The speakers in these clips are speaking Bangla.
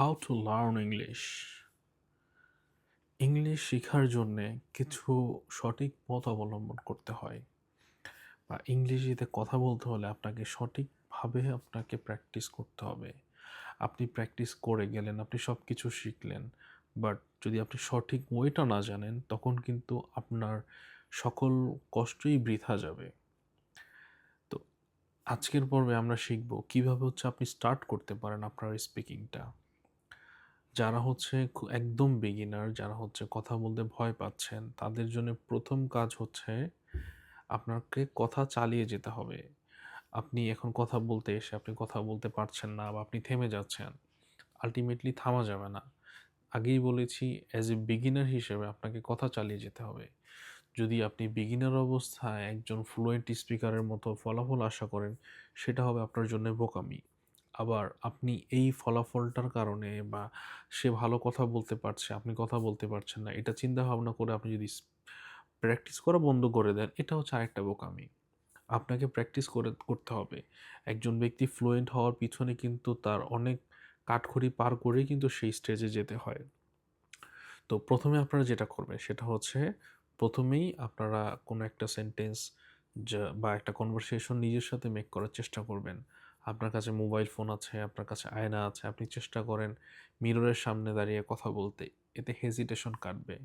How to learn English. English শেখার জন্যে কিছু সঠিক পথ অবলম্বন করতে হয়, বা ইংরেজিতে কথা বলতে হলে আপনাকে সঠিকভাবে আপনাকে প্র্যাকটিস করতে হবে। আপনি প্র্যাকটিস করে গেলেন, আপনি সব কিছু শিখলেন, বাট যদি আপনি সঠিক ওয়েটা না জানেন তখন কিন্তু আপনার সকল কষ্টই বৃথা যাবে। তো আজকের পর্বে আমরা শিখব কিভাবে আপনি স্টার্ট করতে পারেন আপনার স্পিকিংটা। যারা একদম বিগিনার, যারা কথা বলতে ভয় পাচ্ছেন, তাদের জন্য প্রথম কাজ আপনাকে কথা চালিয়ে যেতে হবে। আপনি এখন কথা বলতে এসে আপনি কথা বলতে পারছেন না বা আপনি থেমে যাচ্ছেন, আল্টিমেটলি থামা যাবে না। আগেই বলেছি, অ্যাজ এ বিগিনার হিসেবে আপনাকে কথা চালিয়ে যেতে হবে। যদি আপনি বিগিনার অবস্থায় একজন ফ্লুয়েন্ট স্পিকারের মতো ফলাফল আশা করেন, সেটা হবে আপনার জন্য বোকামি। আবার আপনি এই ফলাফলটার কারণে, বা সে ভালো কথা বলতে পারছে, আপনি কথা বলতে পারছেন না, এটা চিন্তা ভাবনা করে আপনি যদি প্র্যাকটিস করা বন্ধ করে দেন, এটা হচ্ছে আরেকটা বোকামি। আপনাকে প্র্যাকটিস করতে হবে। একজন ব্যক্তি ফ্লুয়েন্ট হওয়ার পিছনে কিন্তু তার অনেক কাঠখড়ি পার করেই কিন্তু সেই স্টেজে যেতে হয়। তো প্রথমে আপনারা যেটা করবেন সেটা প্রথমেই আপনারা কোনো একটা সেন্টেন্স বা একটা কনভারসেশন নিজের সাথে মেক করার চেষ্টা করবেন। আপনার কাছে মোবাইল ফোন আছে, আপনার কাছে আয়না আছে, আপনি চেষ্টা করেন মিররের সামনে দাঁড়িয়ে কথা বলতে। এতে হেজিটেশন কাটবে,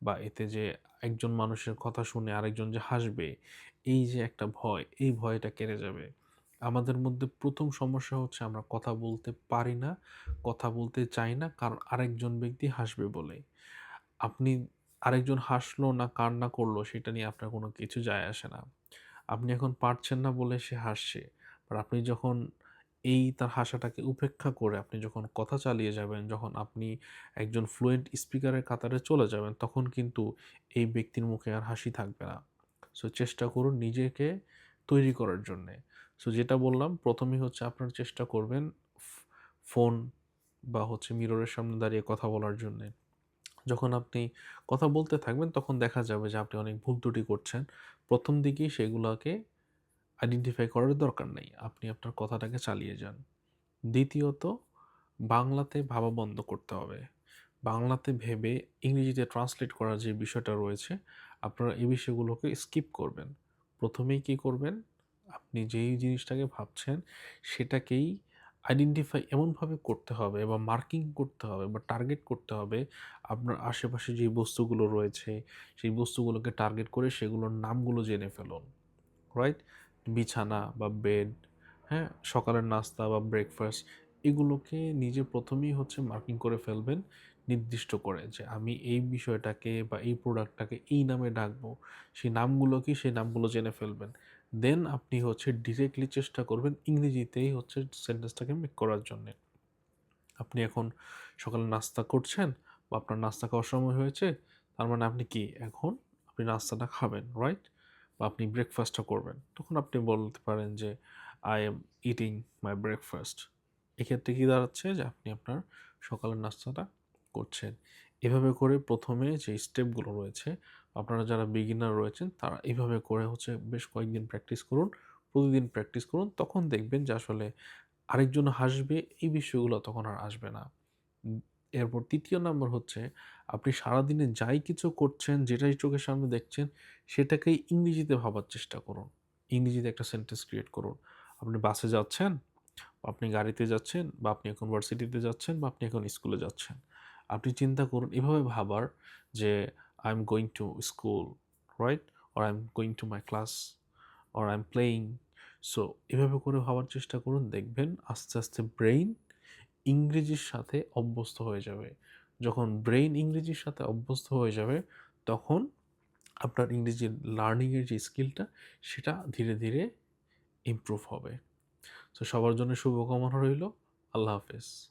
বা এতে যে একজন মানুষের কথা শুনে আরেকজন যে হাসবে, এই যে একটা ভয়, এই ভয়টা কেটে যাবে। আমাদের মধ্যে প্রথম সমস্যা আমরা কথা বলতে পারি না, কথা বলতে চাই না, কারণ আরেকজন ব্যক্তি হাসবে বলে। আপনি আরেকজন হাসলো না কান্না করলো সেটা নিয়ে আপনার কোনো কিছু যায় আসে না। আপনি এখন পারছেন না বলে সে হাসছে। আর আপনি যখন তার হাসাটাকে উপেক্ষা করে আপনি যখন কথা চালিয়ে যাবেন, যখন আপনি একজন ফ্লুয়েন্ট স্পিকারের কাতারে চলে যাবেন, তখন কিন্তু এই ব্যক্তির মুখে আর হাসি থাকবে না। সো চেষ্টা করুন নিজেকে তৈরি করার জন্যে। সো যেটা বললাম, প্রথমেই আপনার চেষ্টা করবেন ফোন বা মিররের সামনে দাঁড়িয়ে কথা বলার জন্যে। যখন আপনি কথা বলতে থাকবেন তখন দেখা যাবে যে আপনি অনেক ভুল ত্রুটি করছেন। প্রথম দিকেই সেগুলাকে আইডেন্টিফাই করার দরকার নেই। আপনি আপনার কথাটাকে চালিয়ে যান। দ্বিতীয়ত, বাংলাতে ভাবা বন্ধ করতে হবে। বাংলাতে ভেবে ইংরেজিতে ট্রান্সলেট করার যে বিষয়টা রয়েছে, আপনারা এই বিষয়গুলোকে স্কিপ করবেন। প্রথমেই কি করবেন? আপনি যেই জিনিসটাকে ভাবছেন সেটাকেই আইডেন্টিফাই এমনভাবে করতে হবে বা মার্কিং করতে হবে বা টার্গেট করতে হবে, আপনার আশেপাশে যে বস্তুগুলো রয়েছে সেই বস্তুগুলোকে টার্গেট করে সেগুলোর নামগুলো জেনে ফেলুন। রাইট? বিছানা বা বেড, হ্যাঁ? সকালের নাস্তা বা ব্রেকফাস্ট, এগুলোকে নিজে প্রথমেই মার্কিং করে ফেলবেন, নির্দিষ্ট করে যে আমি এই বিষয়টাকে বা এই প্রোডাক্টটাকে এই নামে ডাকবো। সেই নামগুলো কি, সেই নামগুলো জেনে ফেলবেন। দেন আপনি ডিরেক্টলি চেষ্টা করবেন ইংরেজিতেই সেন্টেন্সটাকে মেক করার জন্যে। আপনি এখন সকালে নাস্তা করছেন বা আপনার নাস্তা খাওয়ার সময় হয়েছে, তার মানে আপনি কি এখন আপনি নাস্তাটা খাবেন, রাইট? বা আপনি ব্রেকফাস্টটা করবেন। তখন আপনি বলতে পারেন যে I am eating my breakfast. এক্ষেত্রে কি দাঁড়াচ্ছে যে আপনি আপনার সকালের নাস্তাটা করছেন। এভাবে করে প্রথমে যে স্টেপগুলো রয়েছে, আপনারা যারা বিগিনার রয়েছেন তারা এভাবে করে বেশ কয়েকদিন প্র্যাকটিস করুন, প্রতিদিন প্র্যাকটিস করুন। তখন দেখবেন যে আসলে আরেকজন হাসবে, এই বিষয়গুলো তখন আর আসবে না। উম এরপর ৩য় নাম্বার আপনি সারাদিনে যাই কিছু করছেন, যেটাই চোখের সামনে দেখছেন, সেটাকেই ইংরেজিতে ভাবার চেষ্টা করুন। ইংরেজিতে একটা সেন্টেন্স ক্রিয়েট করুন। আপনি বাসে যাচ্ছেন, বা আপনি গাড়িতে যাচ্ছেন, বা আপনি এখন ভার্সিটিতে যাচ্ছেন, বা আপনি এখন স্কুলে যাচ্ছেন। আপনি চিন্তা করুন এভাবে ভাবার যে, "I am going to school", right? Or "I am going to my class", or "I am playing". So এভাবে করে ভাবার চেষ্টা করুন। দেখবেন আস্তে, আস্তে ব্রেইন ইংরেজির সাথে অভ্যস্ত হয়ে যাবে। যখন ব্রেইন ইংরেজির সাথে অভ্যস্ত হয়ে যাবে, তখন আপনার ইংরেজি লার্নিং এর যে স্কিলটা, সেটা ধীরে, ধীরে ইমপ্রুভ হবে। সো সবার জন্য শুভকামনা রইলো। আল্লাহ হাফেজ।